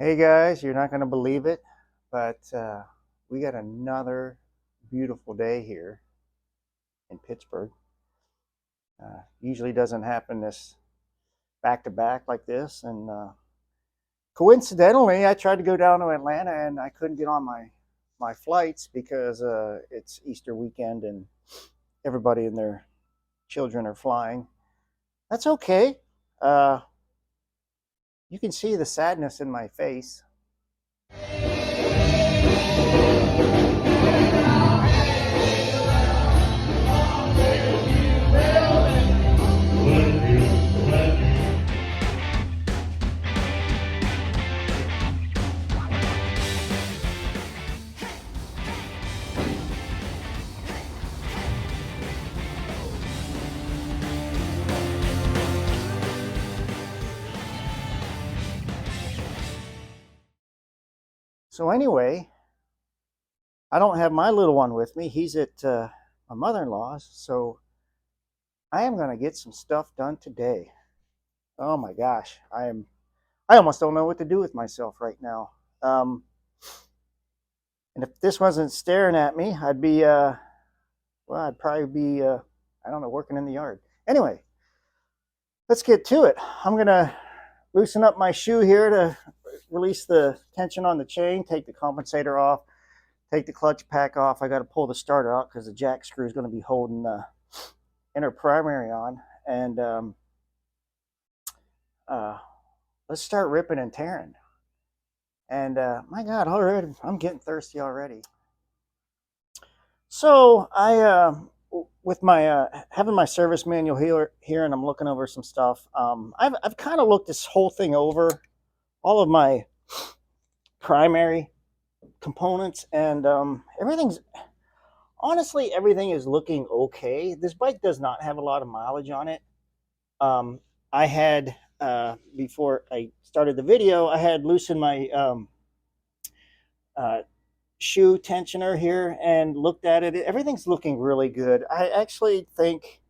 Hey guys, you're not going to believe it, but we got another beautiful day here in Pittsburgh. Usually doesn't happen this back to back like this, and coincidentally, I tried to go down to Atlanta and I couldn't get on my flights because it's Easter weekend and everybody and their children are flying. That's okay. Uh, you can see the sadness in my face. So anyway, I don't have my little one with me. He's at my mother-in-law's, so I am going to get some stuff done today. Oh my gosh, I almost don't know what to do with myself right now. Um, and if this wasn't staring at me, I'd probably be I don't know, working in the yard. Anyway, let's get to it. I'm going to loosen up my shoe here to release the tension on the chain, take the compensator off, take the clutch pack off. I got to pull the starter out because the jack screw is going to be holding the inner primary on. And let's start ripping and tearing. And my God, already I'm getting thirsty already. So with my having my service manual here, and I'm looking over some stuff. I've kind of looked this whole thing over, all of my primary components, and everything is looking okay. This bike does not have a lot of mileage on it. I had before I started the video, I had loosened my shoe tensioner here and looked at it. Everything's looking really good. I actually think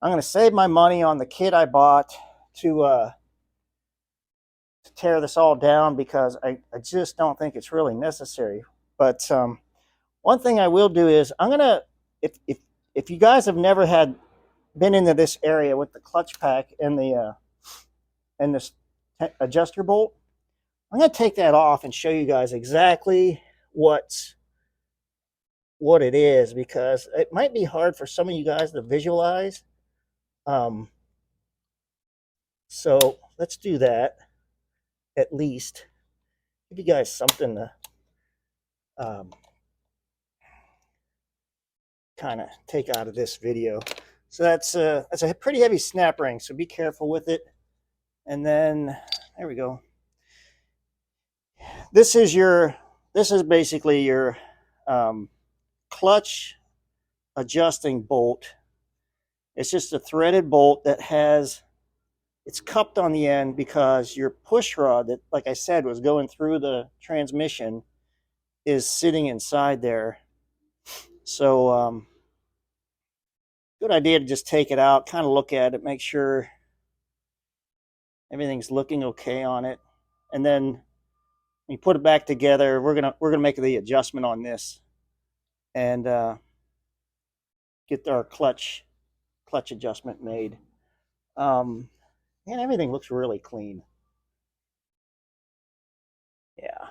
I'm going to save my money on the kit I bought to tear this all down because I just don't think it's really necessary. But one thing I will do is I'm going to, if you guys have never been into this area with the clutch pack and this adjuster bolt, I'm going to take that off and show you guys exactly what it is, because it might be hard for some of you guys to visualize. So let's do that, at least give you guys something to kind of take out of this video. So that's a pretty heavy snap ring, so be careful with it. And then there we go. This is basically your clutch adjusting bolt. It's just a threaded bolt that it's cupped on the end because your push rod that, like I said, was going through the transmission is sitting inside there. So good idea to just take it out, kind of look at it, make sure everything's looking okay on it, and then when you put it back together, we're gonna make the adjustment on this and get our clutch adjustment made. And everything looks really clean. Yeah,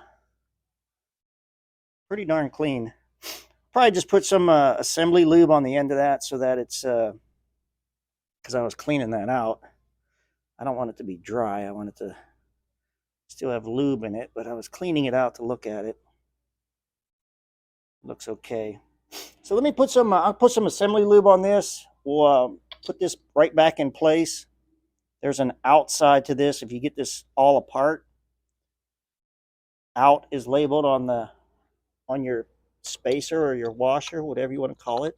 pretty darn clean. Probably just put some assembly lube on the end of that so that it's because I was cleaning that out. I don't want it to be dry. I want it to still have lube in it, but I was cleaning it out to look at it. Looks okay. So let me put some, I'll put some assembly lube on this. We'll put this right back in place. There's an outside to this. If you get this all apart, out is labeled on your spacer or your washer, whatever you want to call it.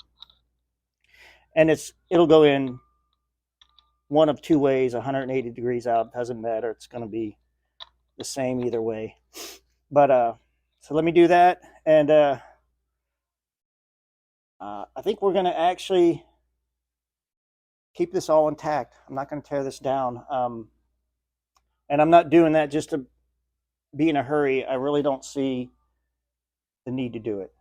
And it'll go in one of two ways, 180 degrees out. Doesn't matter. It's going to be the same either way. But so let me do that, and I think we're going to actually keep this all intact. I'm not going to tear this down, and I'm not doing that just to be in a hurry, I really don't see the need to do it.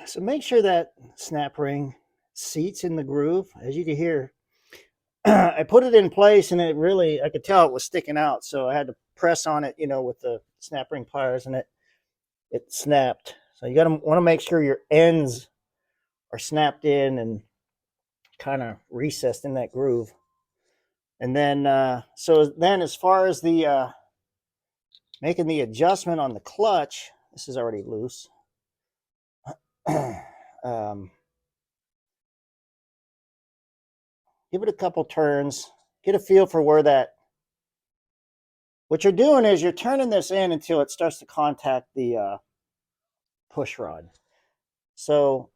So make sure that snap ring seats in the groove. As you can hear, I put it in place and it really, I could tell it was sticking out. So I had to press on it, with the snap ring pliers, and it snapped. So you want to make sure your ends are snapped in and kind of recessed in that groove. And then, as far as the making the adjustment on the clutch, this is already loose. um, give it a couple turns, get a feel for where that. What you're doing is you're turning this in until it starts to contact the push rod. So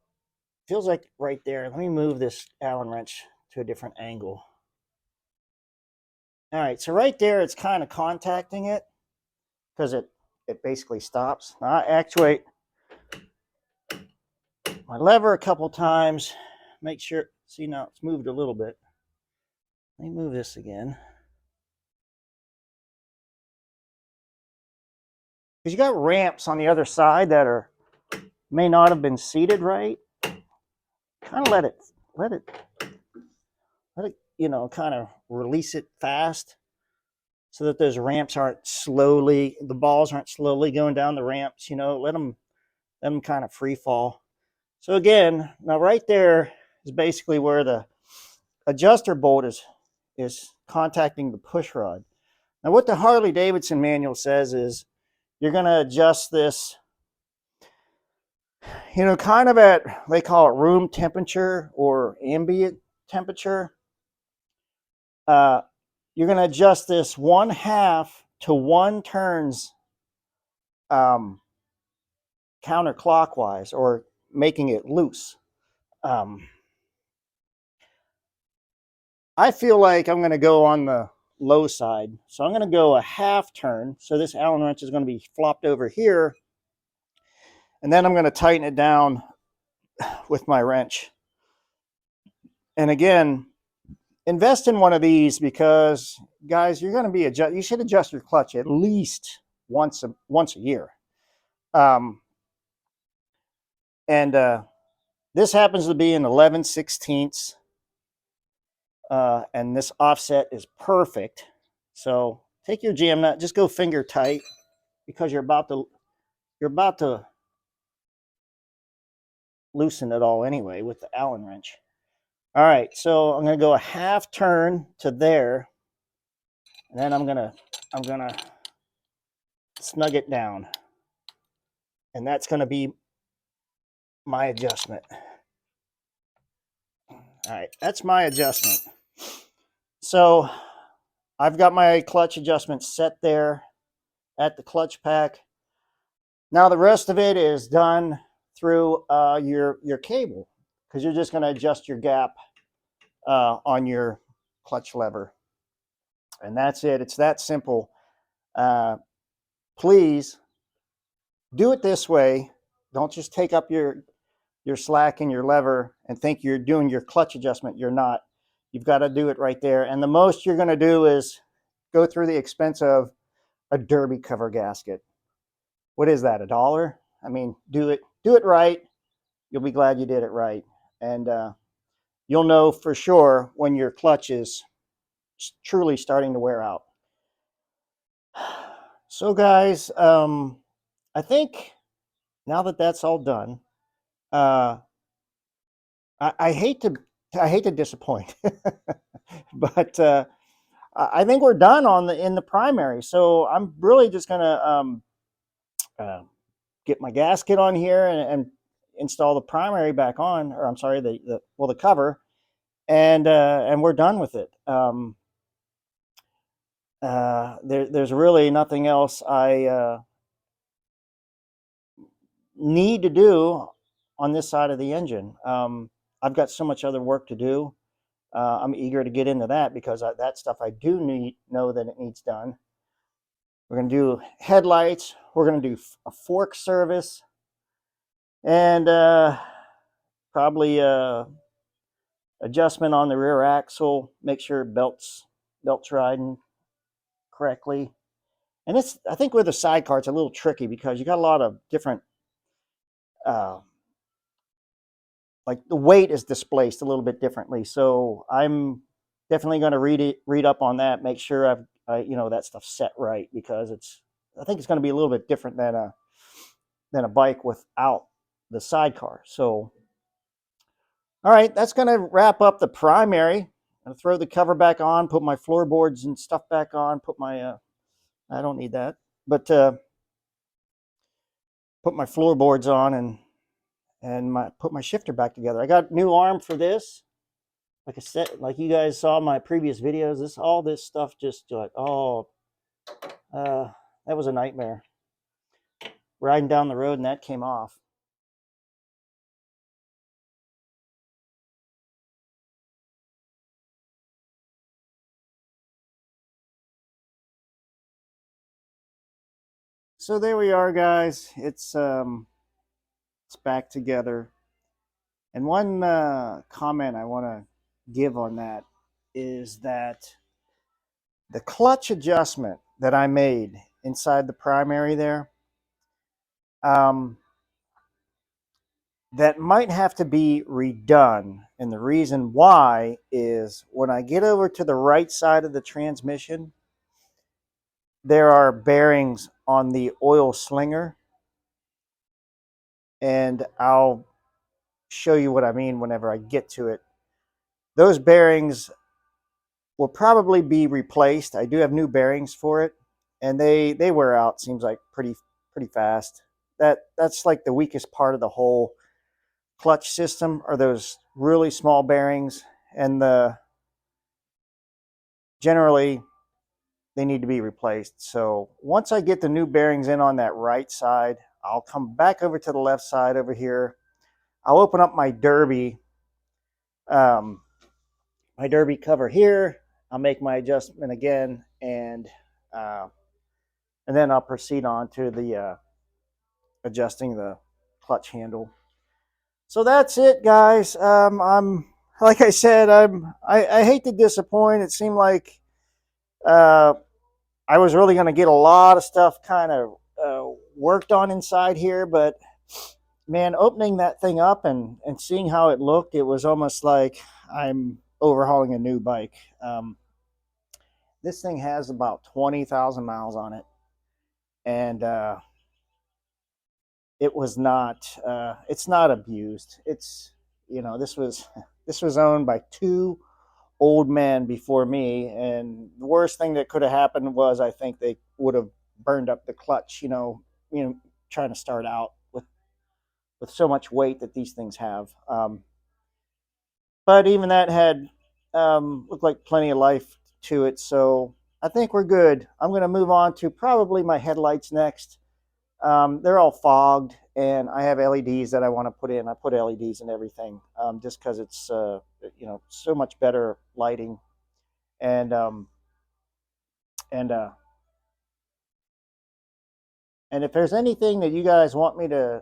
feels like right there. Let me move this Allen wrench to a different angle. All right, so right there, it's kind of contacting it because it basically stops. Now I actuate my lever a couple times, make sure. See, now it's moved a little bit. Let me move this again. Because you got ramps on the other side that may not have been seated right. Kind of let it, kind of release it fast so that those ramps the balls aren't slowly going down the ramps, let them kind of free fall. So again, now right there is basically where the adjuster bolt is contacting the push rod. Now what the Harley-Davidson manual says is you're going to adjust this, kind of at, they call it room temperature or ambient temperature. You're going to adjust this 1/2 to 1 turns counterclockwise, or making it loose. I feel like I'm going to go on the low side. So I'm going to go a 1/2 turn. So this Allen wrench is going to be flopped over here. And then I'm going to tighten it down with my wrench. And again, invest in one of these because, guys, you're going to be you should adjust your clutch at least once a year. And this happens to be an 11/16, and this offset is perfect. So take your jam nut, just go finger tight, because you're about to loosen it all anyway with the Allen wrench. All right, so I'm going to go a 1/2 turn to there, and then I'm gonna snug it down, and that's going to be my adjustment. All right, that's my adjustment. So I've got my clutch adjustment set there at the clutch pack. Now the rest of it is done through your cable, because you're just going to adjust your gap on your clutch lever, and that's it. It's that simple. Please do it this way. Don't just take up your slack in your lever and think you're doing your clutch adjustment. You're not. You've got to do it right there. And the most you're going to do is go through the expense of a derby cover gasket. What is that, $1? I mean, do it right. You'll be glad you did it right. And you'll know for sure when your clutch is truly starting to wear out. So guys, I think now that that's all done, I hate to disappoint, but I think we're done in the primary. So I'm really just gonna get my gasket on here, and install the primary back on, or I'm sorry, the cover, and we're done with it. There's really nothing else I need to do on this side of the engine. I've got so much other work to do. I'm eager to get into that because that stuff I do know that it needs done. We're going to do headlights. We're going to do a fork service, and probably adjustment on the rear axle. Make sure belts riding correctly. And I think with the sidecar, it's a little tricky because you got a lot of different, uh, like the weight is displaced a little bit differently. So I'm definitely going to read up on that. Make sure that stuff set right, because I think it's going to be a little bit different than a bike without the sidecar. So, all right, that's going to wrap up the primary. I'm going to throw the cover back on, put my floorboards and stuff back on, put my I don't need that, but put my floorboards on and put my shifter back together. I got new arm for this. Like I said, like you guys saw in my previous videos, all this stuff just like, that was a nightmare. Riding down the road and that came off. So there we are, guys. It's back together. And one comment I want to give on that is that the clutch adjustment that I made inside the primary there, that might have to be redone. And the reason why is when I get over to the right side of the transmission, there are bearings on the oil slinger. And I'll show you what I mean whenever I get to it. Those bearings will probably be replaced. I do have new bearings for it, and they wear out, seems like pretty fast. That's like the weakest part of the whole clutch system, are those really small bearings, and generally they need to be replaced. So once I get the new bearings in on that right side, I'll come back over to the left side over here. I'll open up my derby cover here. I'll make my adjustment again, and then I'll proceed on to the adjusting the clutch handle. So that's it, guys. I'm like I said, I hate to disappoint. It seemed like I was really going to get a lot of stuff kind of worked on inside here, but man, opening that thing up and seeing how it looked, it was almost like I'm overhauling a new bike. This thing has about 20,000 miles on it, and it's not abused. This was owned by two old men before me, and the worst thing that could have happened was I think they would have burned up the clutch, trying to start out with so much weight that these things have. But even that had looked like plenty of life to it, so I think we're good. I'm going to move on to probably my headlights next. They're all fogged, and I have LEDs that I want to put in. I put LEDs in everything, just because it's so much better lighting, and and uh, and if there's anything that you guys want me to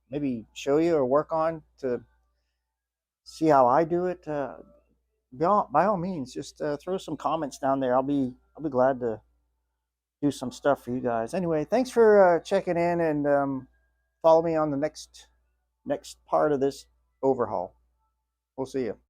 maybe show you or work on to see how I do it, by all means, just throw some comments down there. I'll be glad to do some stuff for you guys. Anyway, thanks for checking in, and follow me on the next part of this overhaul. We'll see you.